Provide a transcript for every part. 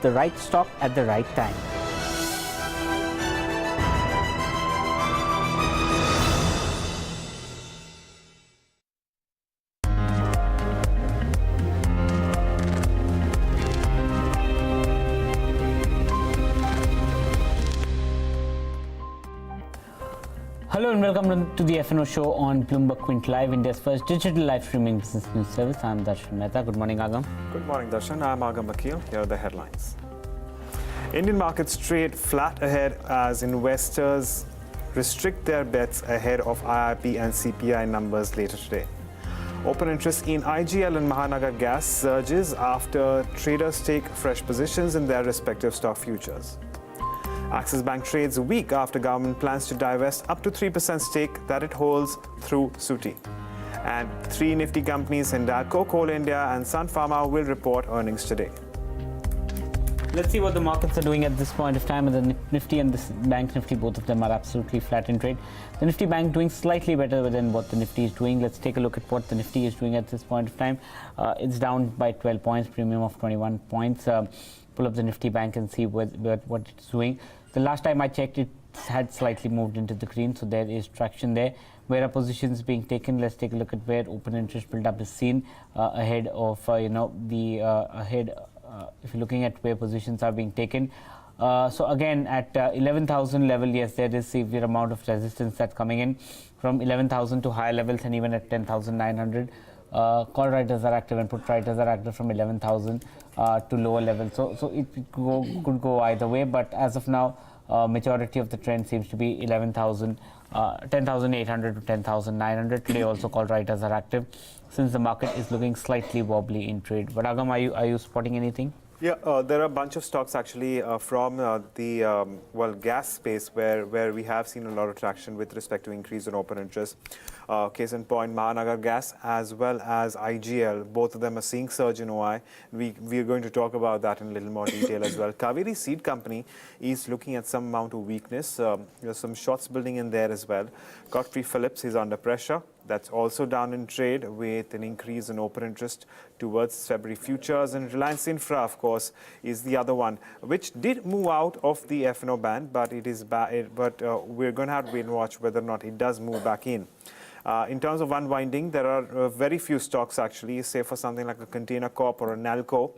the right stock at the right time. Hello and welcome to the F&O Show on Bloomberg Quint Live, India's first digital live streaming business news service. I'm Darshan Mehta. Good morning, Agam. Good morning, Darshan. I'm Agam Vakil. Here are the headlines. Indian markets trade flat ahead as investors restrict their bets ahead of IIP and CPI numbers later today. Open interest in IGL and Mahanagar Gas surges after traders take fresh positions in their respective stock futures. Axis Bank trades weak after government plans to divest up to 3% stake that it holds through SUTI. And three Nifty companies, Hindalco, Coal India and Sun Pharma, will report earnings today. Let's see what the markets are doing at this point of time. The Nifty and the Bank Nifty, both of them are absolutely flat in trade. The Nifty Bank doing slightly better than what the Nifty is doing. Let's take a look at what the Nifty is doing at this point of time. It's down by 12 points, premium of 21 points. Pull up the Nifty Bank and see what it's doing. The last time I checked, it had slightly moved into the green, so there is traction there. Where are positions being taken? Let's take a look at where open interest build-up is seen ahead of if you're looking at where positions are being taken. So again, at 11,000 level, yes, there is severe amount of resistance that's coming in from 11,000 to higher levels, and even at 10,900. Call writers are active and put writers are active from 11,000 to lower levels. So it could go either way, but as of now, majority of the trend seems to be 11,000, 10,800 to 10,900. Today also call writers are active since the market is looking slightly wobbly in trade. But Agam, are you spotting anything? Yeah, there are a bunch of stocks actually from the gas space where we have seen a lot of traction with respect to increase in open interest. Case in point, Mahanagar Gas as well as IGL, both of them are seeing surge in OI. We are going to talk about that in a little more detail as well. Kaveri Seed Company is looking at some amount of weakness. There's some shorts building in there as well. Godfrey Phillips is under pressure. That's also down in trade with an increase in open interest towards February futures. And Reliance Infra, of course, is the other one, which did move out of the F&O band, but it is we're going to have to wait and watch whether or not it does move back in. In terms of unwinding, there are very few stocks actually, say for something like a Container Corp or a Nalco.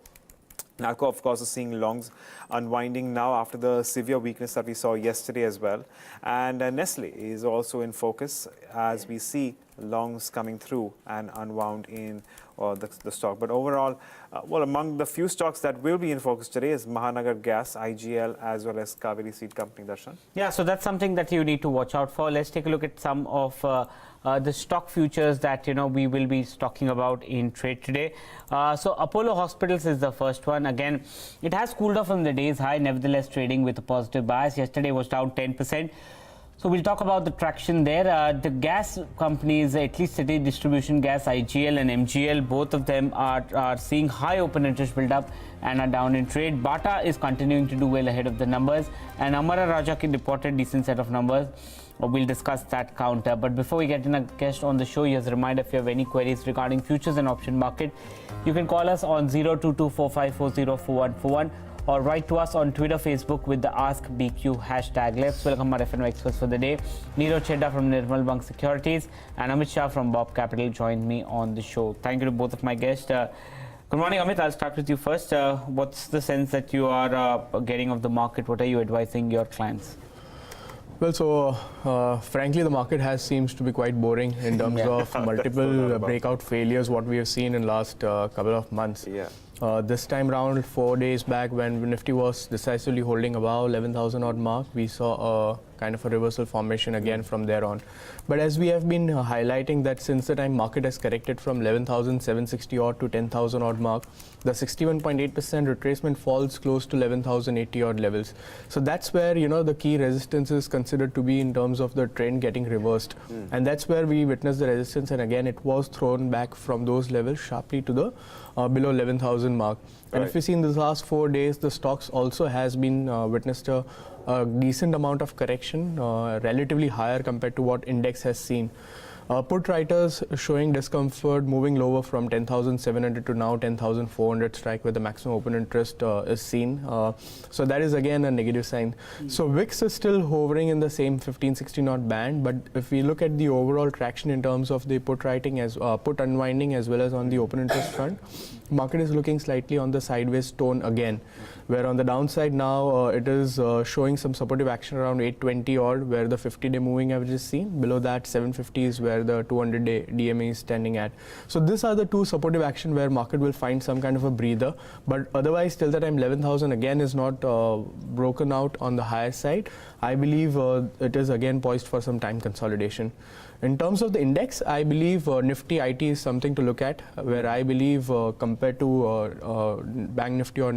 Nalco, of course, is seeing longs unwinding now after the severe weakness that we saw yesterday as well. And Nestle is also in focus as we see longs coming through and unwound in the stock. But overall, among the few stocks that will be in focus today is Mahanagar Gas, IGL, as well as Kaveri Seed Company, Darshan. Yeah, so that's something that you need to watch out for. Let's take a look at some of the stock futures that we will be talking about in trade today. So Apollo Hospitals is the first one. Again, it has cooled off from the day's high, nevertheless trading with a positive bias. Yesterday was down 10%. So we'll talk about the traction there. The gas companies, at least City Distribution Gas, IGL and MGL, both of them are seeing high open interest build up and are down in trade. Bata is continuing to do well ahead of the numbers, and Amara Raja reported decent set of numbers. We'll discuss that counter. But before we get in a guest on the show, here's a reminder: if you have any queries regarding futures and option market, you can call us on 02245404141 or write to us on Twitter, Facebook with the AskBQ hashtag. Let's welcome our F&O experts for the day. Chheda from Nirmal Bank Securities and Amit Shah from Bob Capital joined me on the show. Thank you to both of my guests. Good morning, Amit. I'll start with you first. What's the sense that you are getting of the market? What are you advising your clients? Well, so frankly, the market seems to be quite boring in terms of multiple breakout failures, what we have seen in last couple of months. Yeah. This time around, 4 days back, when Nifty was decisively holding above 11,000 odd mark, we saw a kind of a reversal formation again from there on. But as we have been highlighting that since the time market has corrected from 11,760 odd to 10,000 odd mark, the 61.8% retracement falls close to 11,080 odd levels. So that's where the key resistance is considered to be in terms of the trend getting reversed. And that's where we witnessed the resistance, and again it was thrown back from those levels sharply to the below 11,000 mark. And if we see in the last 4 days, the stocks also has been witnessed a decent amount of correction, relatively higher compared to what index has seen. Put writers showing discomfort, moving lower from 10,700 to now 10,400 strike, where the maximum open interest is seen. So that is again a negative sign. So VIX is still hovering in the same 15-16 odd band, but if we look at the overall traction in terms of the put writing as put unwinding as well as on the open interest front, market is looking slightly on the sideways tone again, where on the downside now it is showing some supportive action around 820 odd, where the 50-day moving average is seen. Below that 750 is where the 200-day DMA is standing at. So these are the two supportive action where market will find some kind of a breather, but otherwise till the time 11,000 again is not broken out on the higher side, I believe it is again poised for some time consolidation. In terms of the index, I believe Nifty IT is something to look at, where I believe compared to Bank Nifty or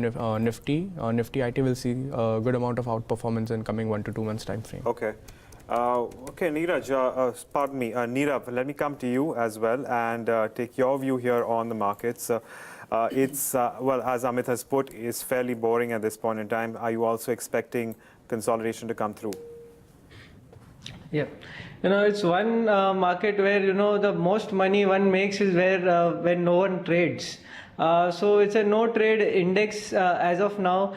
Nifty IT will see a good amount of outperformance in coming 1 to 2 months time frame. Okay. Okay, Nirav, let me come to you as well and take your view here on the markets. It's, well, as Amit has put, is fairly boring at this point in time. Are you also expecting consolidation to come through? Yeah, it's one market where, the most money one makes is where when no one trades. So it's a no trade index as of now.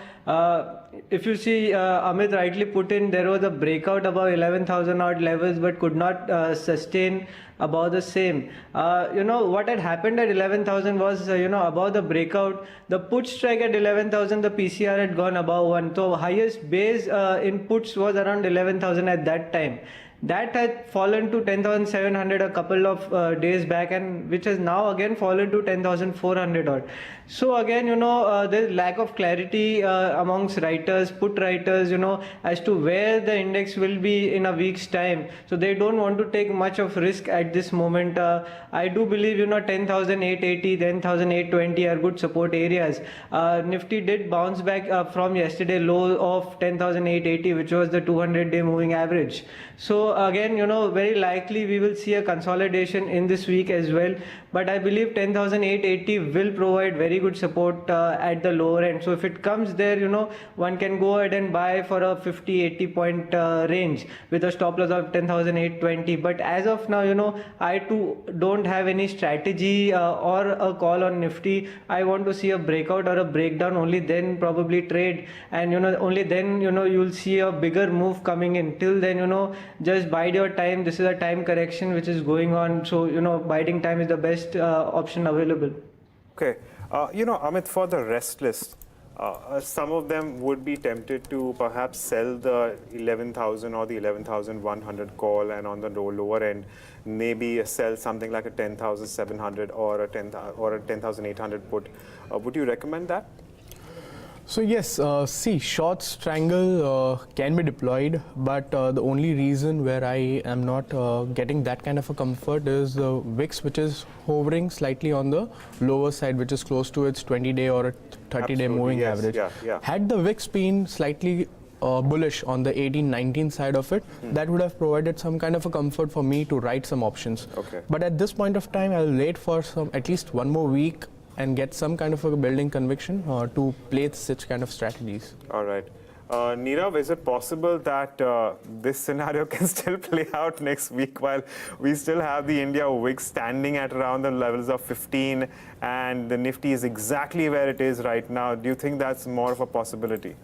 If you see, Amit rightly put in, there was a breakout above 11,000 odd levels, but could not sustain above the same. What had happened at 11,000 was, above the breakout, the put strike at 11,000, the PCR had gone above 1. So highest base in puts was around 11,000 at that time. That had fallen to 10,700 a couple of days back, and which has now again fallen to 10,400 odd. So again, there's lack of clarity amongst writers, put writers, as to where the index will be in a week's time. So they don't want to take much of risk at this moment. I do believe, 10,880, 10,820 are good support areas. Nifty did bounce back from yesterday low of 10,880, which was the 200-day moving average. So again, very likely we will see a consolidation in this week as well. But I believe 10,880 will provide very good support at the lower end. So if it comes there, one can go ahead and buy for a 50-80 point range with a stop loss of 10,820. But as of now, I too don't have any strategy or a call on Nifty. I want to see a breakout or a breakdown, only then probably trade, and only then you'll see a bigger move coming in. Till then, just bide your time. This is a time correction which is going on, so biding time is the best option available. Okay, Amit, for the restless, some of them would be tempted to perhaps sell the 11,000 or the 11,100 call, and on the lower end maybe sell something like a 10,700 or a 10,800 put. Would you recommend that? So yes, see, short strangle can be deployed, but the only reason where I am not getting that kind of a comfort is the VIX, which is hovering slightly on the lower side, which is close to its 20-day or a 30-day moving average. Yeah. Had the VIX been slightly bullish on the 18-19 side of it, that would have provided some kind of a comfort for me to write some options. Okay. But at this point of time, I'll wait for at least one more week and get some kind of a building conviction to play such kind of strategies. All right. Nirav, is it possible that this scenario can still play out next week while we still have the India VIX standing at around the levels of 15 and the Nifty is exactly where it is right now? Do you think that's more of a possibility?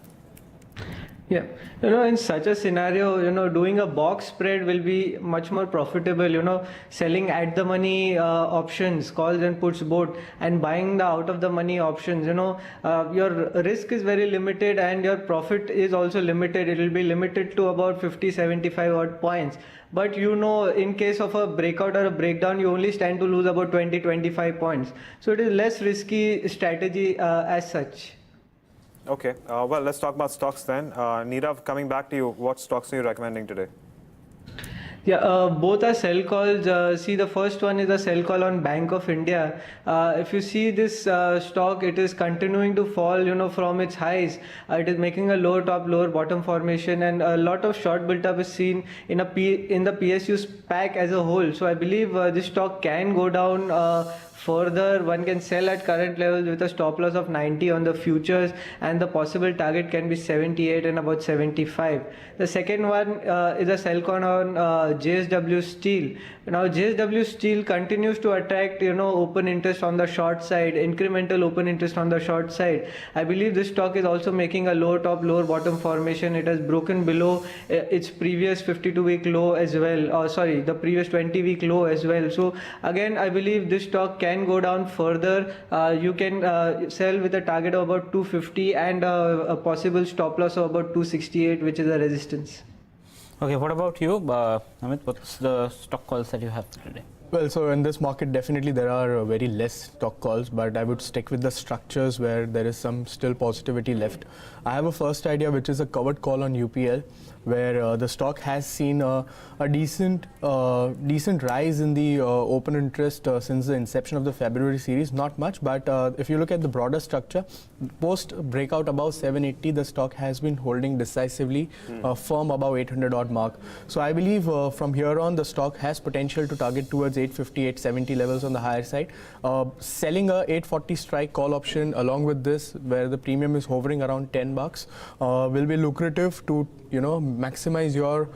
Yeah, in such a scenario, doing a box spread will be much more profitable, selling at the money options, calls and puts both, and buying the out of the money options, your risk is very limited and your profit is also limited. It will be limited to about 50-75 odd points. But in case of a breakout or a breakdown, you only stand to lose about 20-25 points. So it is less risky strategy as such. Okay, well, let's talk about stocks then. Nirav, coming back to you, what stocks are you recommending today? Yeah, both are sell calls. See, the first one is a sell call on Bank of India. If you see this stock, it is continuing to fall, from its highs. It is making a lower top, lower bottom formation, and a lot of short build-up is seen in the PSU pack as a whole. So I believe this stock can go down further one can sell at current levels with a stop loss of 90 on the futures, and the possible target can be 78 and about 75. The second one is a sell call on JSW Steel. Now JSW Steel continues to attract open interest on the short side, incremental open interest on the short side. I believe this stock is also making a lower top lower bottom formation. It has broken below its previous 52-week low as well, the previous 20-week low as well. So again, I believe this stock can go down further. You can sell with a target of about 250 and a possible stop loss of about 268, which is a resistance. Okay, what about you, Amit? What's the stock calls that you have today? Well, so in this market, definitely there are very less stock calls, but I would stick with the structures where there is some still positivity left. I have a first idea, which is a covered call on UPL, where the stock has seen a decent rise in the open interest since the inception of the February series. Not much, but if you look at the broader structure, post breakout above 780, the stock has been holding decisively firm above 800 odd mark. So I believe from here on, the stock has potential to target towards 850, 870 levels on the higher side. Selling a 840 strike call option along with this, where the premium is hovering around 10 bucks, will be lucrative to maximize your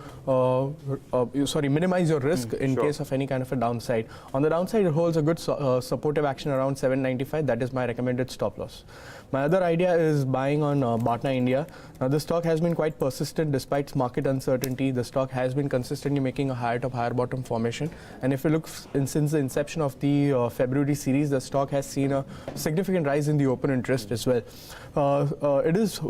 minimize your risk in case of any kind of a downside. On the downside, it holds a good supportive action around 795. That is my recommended stop loss. My other idea is buying on Bata India. Now, the stock has been quite persistent despite market uncertainty. The stock has been consistently making a higher top, higher bottom formation. And if you look since the inception of the February series, the stock has seen a significant rise in the open interest as well. It is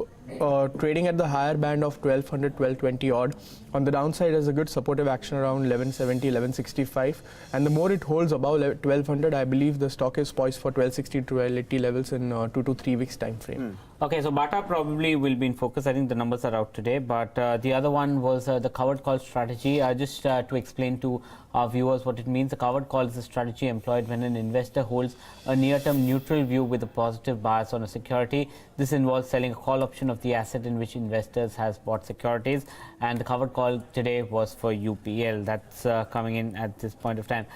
trading at the higher band of 1200, 1220 odd. On the downside, has a good supportive action around 1170, 1165. And the more it holds above 1200, I believe the stock is poised for 1260 to 1280 levels in 2 to 3 weeks time frame. Okay, so Bata probably will be in focus. I think the numbers are out today, but the other one was the covered call strategy. Just to explain to our viewers what it means, the covered call is a strategy employed when an investor holds a near-term neutral view with a positive bias on a security. This involves selling a call option of the asset in which investors has bought securities, and the covered call today was for UPL. That's coming in at this point of time.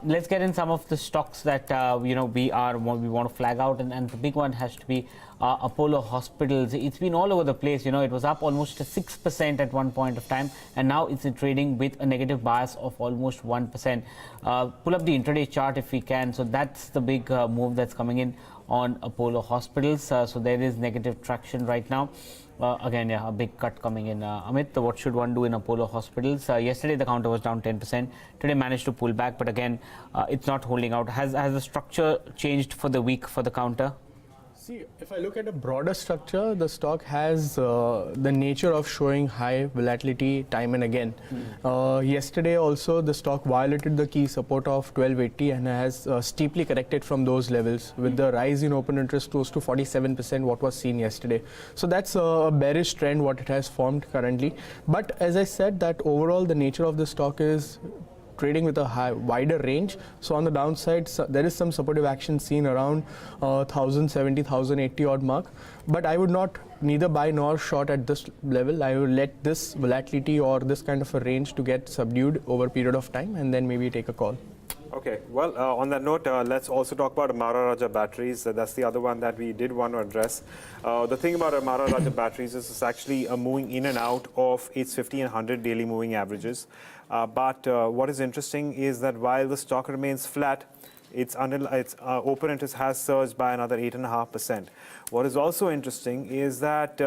Let's get in some of the stocks that we want to flag out, and the big one has to be Apollo Hospitals. It's been all over the place. It was up almost 6% at one point of time, and now it's trading with a negative bias of almost 1%. Pull up the intraday chart if we can. So that's the big move that's coming in on Apollo Hospitals. So there is negative traction right now. Again, a big cut coming in. Amit, what should one do in Apollo Hospitals? Yesterday, the counter was down 10%. Today, managed to pull back, but again, it's not holding out. Has the structure changed for the week for the counter? See, if I look at a broader structure, the stock has the nature of showing high volatility time and again. Yesterday also, the stock violated the key support of 1280 and has steeply corrected from those levels with the rise in open interest close to 47% what was seen yesterday. So that's a bearish trend what it has formed currently. But as I said, that overall the nature of the stock is trading with a wider range. So on the downside, there is some supportive action seen around 1070, 1080 odd mark. But I would not neither buy nor short at this level. I will let this volatility or this kind of a range to get subdued over a period of time and then maybe take a call. Okay, well, on that note, let's also talk about Maharaja Batteries. That's the other one that we did want to address. The thing about Maharaja Batteries is it's actually moving in and out of its 50 and 100 daily moving averages. But what is interesting is that while the stock remains flat, its open interest has surged by another 8.5%. What is also interesting is that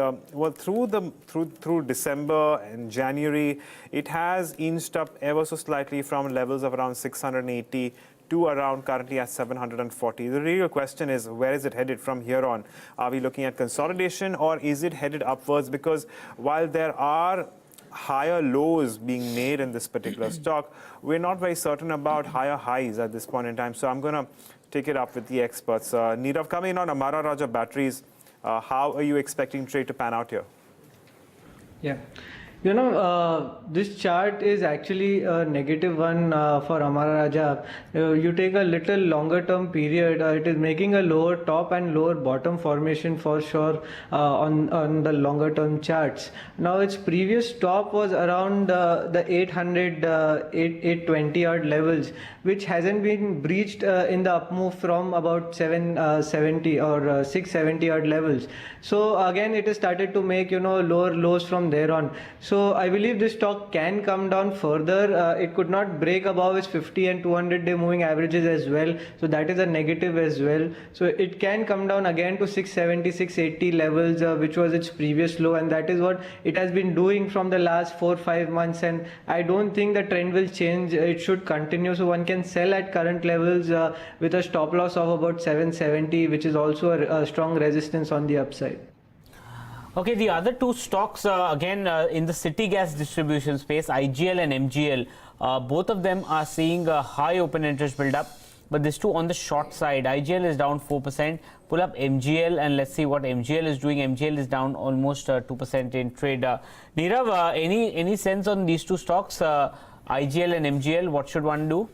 through December and January, it is inched up ever so slightly from levels of around 680 to around currently at 740. The real question is, where is it headed from here on? Are we looking at consolidation, or is it headed upwards? Because while there are higher lows being made in this particular stock, we're not very certain about higher highs at this point in time. So I'm going to take it up with the experts. Nirav, coming in on Maharaja Batteries, how are you expecting trade to pan out here? Yeah. This chart is actually a negative one for Amara Raja. You take a little longer term period, it is making a lower top and lower bottom formation for sure on the longer term charts. Now its previous top was around the 820 odd levels, which hasn't been breached in the up move from about 770 or 670 odd levels. So again it has started to make lower lows from there on. So I believe this stock can come down further. It could not break above its 50 and 200-day moving averages as well. So that is a negative as well. So it can come down again to 670, 680 levels, which was its previous low, and that is what it has been doing from the last 4-5 months. And I don't think the trend will change. It should continue. So one can sell at current levels with a stop loss of about 770, which is also a strong resistance on the upside. Okay, the other two stocks, again, in the city gas distribution space, IGL and MGL, both of them are seeing a high open interest build up, but these two on the short side. IGL is down 4%. Pull up MGL and let's see what MGL is doing. MGL is down almost 2% in trade. Nirav, any sense on these two stocks, IGL and MGL? What should one do?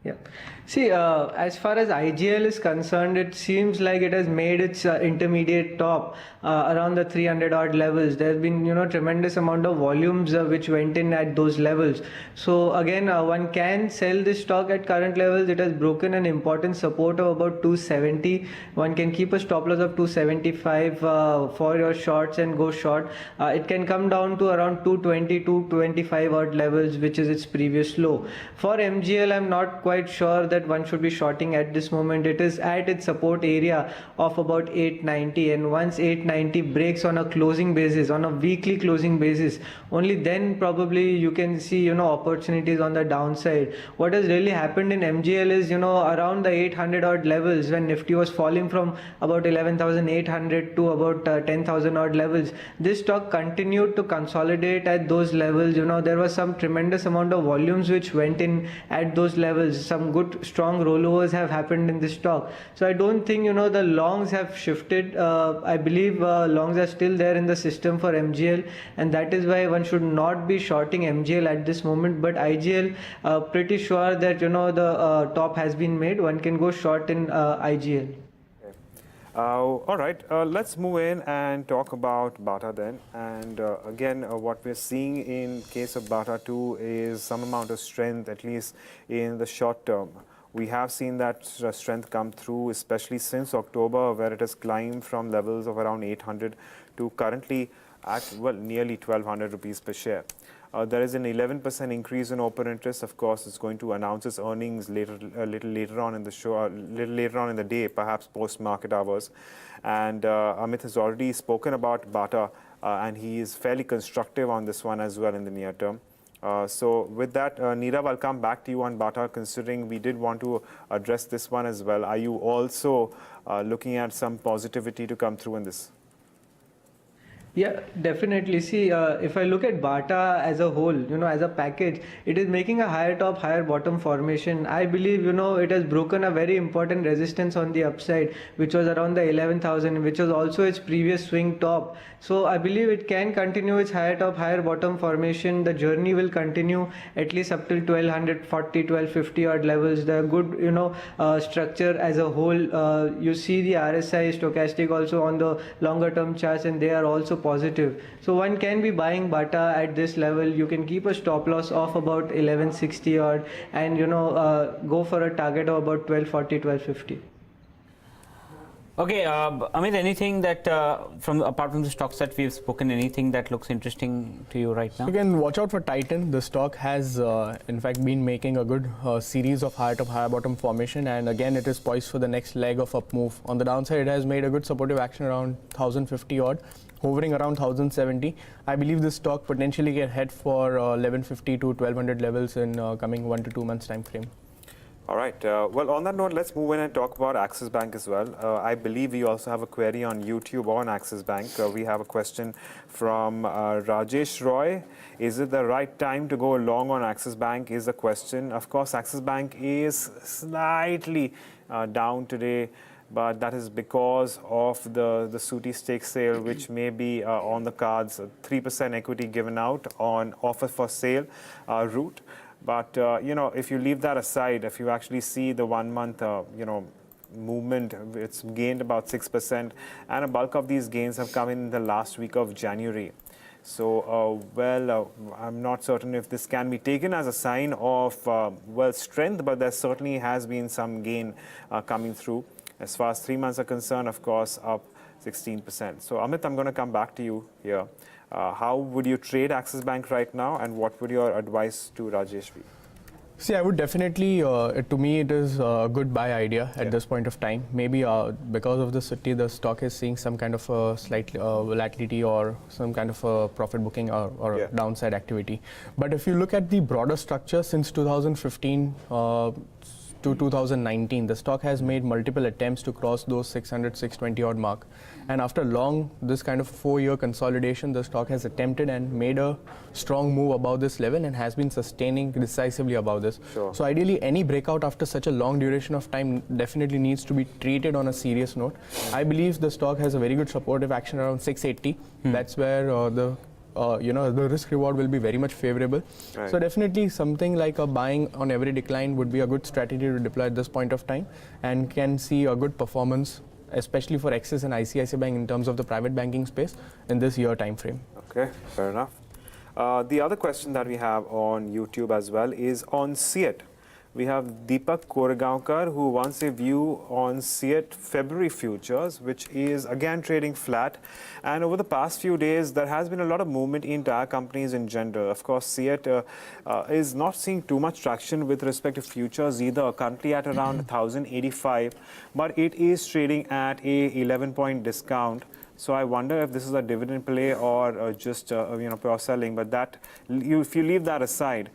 Yeah. See, as far as IGL is concerned, it seems like it has made its intermediate top around the 300 odd levels. There has been, tremendous amount of volumes which went in at those levels. So again, one can sell this stock at current levels. It has broken an important support of about 270. One can keep a stop loss of 275 for your shorts and go short. It can come down to around 220, 225 odd levels, which is its previous low. For MGL, I'm not quite sure that one should be shorting at this moment. It is at its support area of about 890, and once 890 breaks on a closing basis, on a weekly closing basis, only then probably you can see opportunities on the downside. What has really happened in MGL is around the 800 odd levels, when Nifty was falling from about 11,800 to about 10,000 odd levels, this stock continued to consolidate at those levels. There was some tremendous amount of volumes which went in at those levels. Some good strong rollovers have happened in this stock. So I don't think the longs have shifted. I believe longs are still there in the system for MGL, and that is why one should not be shorting MGL at this moment. But IGL, pretty sure that the top has been made. One can go short in IGL. All right, let's move in and talk about Bata then. And again, what we're seeing in case of Bata 2 is some amount of strength, at least in the short term. We have seen that strength come through, especially since October, where it has climbed from levels of around 800 to currently at, nearly 1,200 rupees per share. There is an 11% increase in open interest. Of course, it's going to announce its earnings a little later on in the show, a little later on in the day, perhaps post-market hours. And Amit has already spoken about Bata, and he is fairly constructive on this one as well in the near term. So with that, Nirav, I'll come back to you on Bata, considering we did want to address this one as well. Are you also looking at some positivity to come through in this? Yeah, definitely. See, if I look at Bata as a whole, as a package, it is making a higher top, higher bottom formation. I believe, it has broken a very important resistance on the upside, which was around the 11,000, which was also its previous swing top. So I believe it can continue its higher top, higher bottom formation. The journey will continue at least up till 1,240, 1,250 odd levels. The good, structure as a whole. You see the RSI stochastic also on the longer term charts, and they are also positive. So one can be buying Bata at this level. You can keep a stop loss of about 1160 odd, and go for a target of about 1240, 1250. Okay, Amit, anything that apart from the stocks that we've spoken, anything that looks interesting to you right now? Again, watch out for Titan. The stock has in fact been making a good series of higher top, higher bottom formation, and again it is poised for the next leg of up move. On the downside, it has made a good supportive action around 1050 odd, hovering around 1070. I believe this stock potentially can head for 1150 to 1200 levels in coming 1 to 2 months time frame. All right. Well, on that note, let's move in and talk about Axis Bank as well. I believe we also have a query on YouTube on Axis Bank. We have a question from Rajesh Roy. Is it the right time to go long on Axis Bank is the question. Of course, Axis Bank is slightly down today. but that is because of the Suti stake sale, which may be on the cards, 3% equity given out on offer for sale route. But, if you leave that aside, if you actually see the 1 month, movement, it's gained about 6%, and a bulk of these gains have come in the last week of January. So, I'm not certain if this can be taken as a sign of, strength, but there certainly has been some gain coming through. As far as 3 months are concerned, of course, up 16%. So, Amit, I'm going to come back to you here. How would you trade Axis Bank right now, and what would your advice to Rajesh be? See, I would definitely, to me, it is a good buy idea at this point of time. Maybe because of the Citi, the stock is seeing some kind of slight volatility or some kind of profit booking or downside activity. But if you look at the broader structure since 2015 to 2019, the stock has made multiple attempts to cross those 600, 620 odd mark. And after this kind of 4-year consolidation, the stock has attempted and made a strong move above this level and has been sustaining decisively above this. Sure. So ideally, any breakout after such a long duration of time definitely needs to be treated on a serious note. I believe the stock has a very good supportive action around 680. That's where the risk reward will be very much favorable. Right. So definitely something like a buying on every decline would be a good strategy to deploy at this point of time, and can see a good performance, especially for Axis and ICICI Bank in terms of the private banking space in this year time frame. Okay, fair enough. The other question that we have on YouTube as well is on CEAT. We have Deepak Koregaonkar, who wants a view on CEAT February futures, which is again trading flat. And over the past few days, there has been a lot of movement in tire companies in general. Of course, CEAT is not seeing too much traction with respect to futures either, currently at around 1,085, but it is trading at a 11-point discount. So I wonder if this is a dividend play or just pure selling. But if you leave that aside,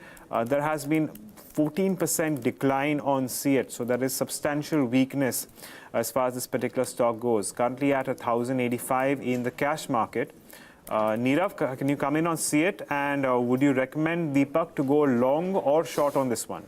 there has been 14% decline on CEAT, so there is substantial weakness as far as this particular stock goes. Currently at 1,085 in the cash market. Nirav, can you come in on CEAT, and would you recommend Deepak to go long or short on this one?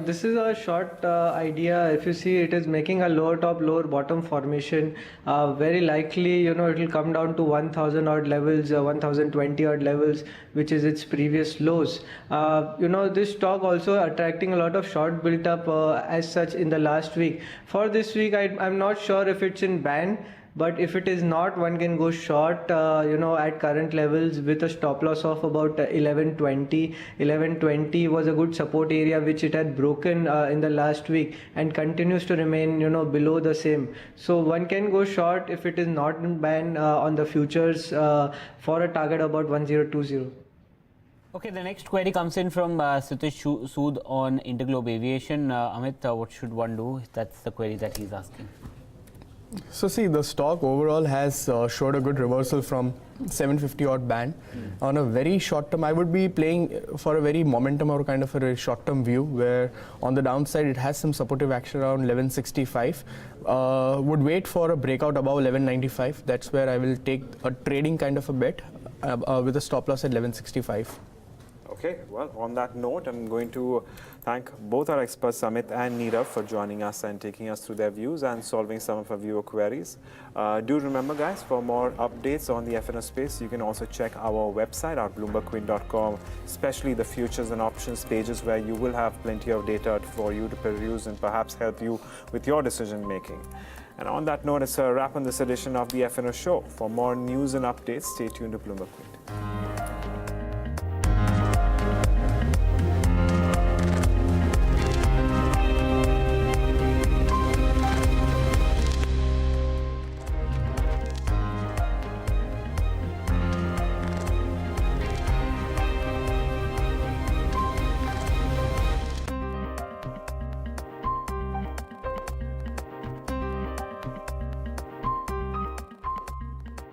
This is a short idea. If you see, it is making a lower top, lower bottom formation. Very likely, it will come down to 1,000 odd levels, 1,020 odd levels, which is its previous lows. This stock also attracting a lot of short built up as such in the last week. For this week, I'm not sure if it's in ban. But if it is not, one can go short, at current levels with a stop loss of about 1120. 1120 was a good support area which it had broken in the last week and continues to remain, below the same. So one can go short if it is not in ban on the futures for a target about 1020. Okay, the next query comes in from Satish Sood on Interglobe Aviation. Amit, what should one do? That's the query that he's asking. So see, the stock overall has showed a good reversal from 750 odd band. On a very short term, I would be playing for a very momentum or kind of a short term view, where on the downside it has some supportive action around 1165. Would wait for a breakout above 1195. That's where I will take a trading kind of a bet with a stop loss at 1165. Okay, well, on that note, I'm going to thank both our experts, Amit and Nirav, for joining us and taking us through their views and solving some of our viewer queries. Do remember, guys, for more updates on the F&O space, you can also check our website, our bloombergquint.com, especially the futures and options pages, where you will have plenty of data for you to peruse and perhaps help you with your decision making. And on that note, it's a wrap on this edition of the F&O Show. For more news and updates, stay tuned to Bloomberg Quint.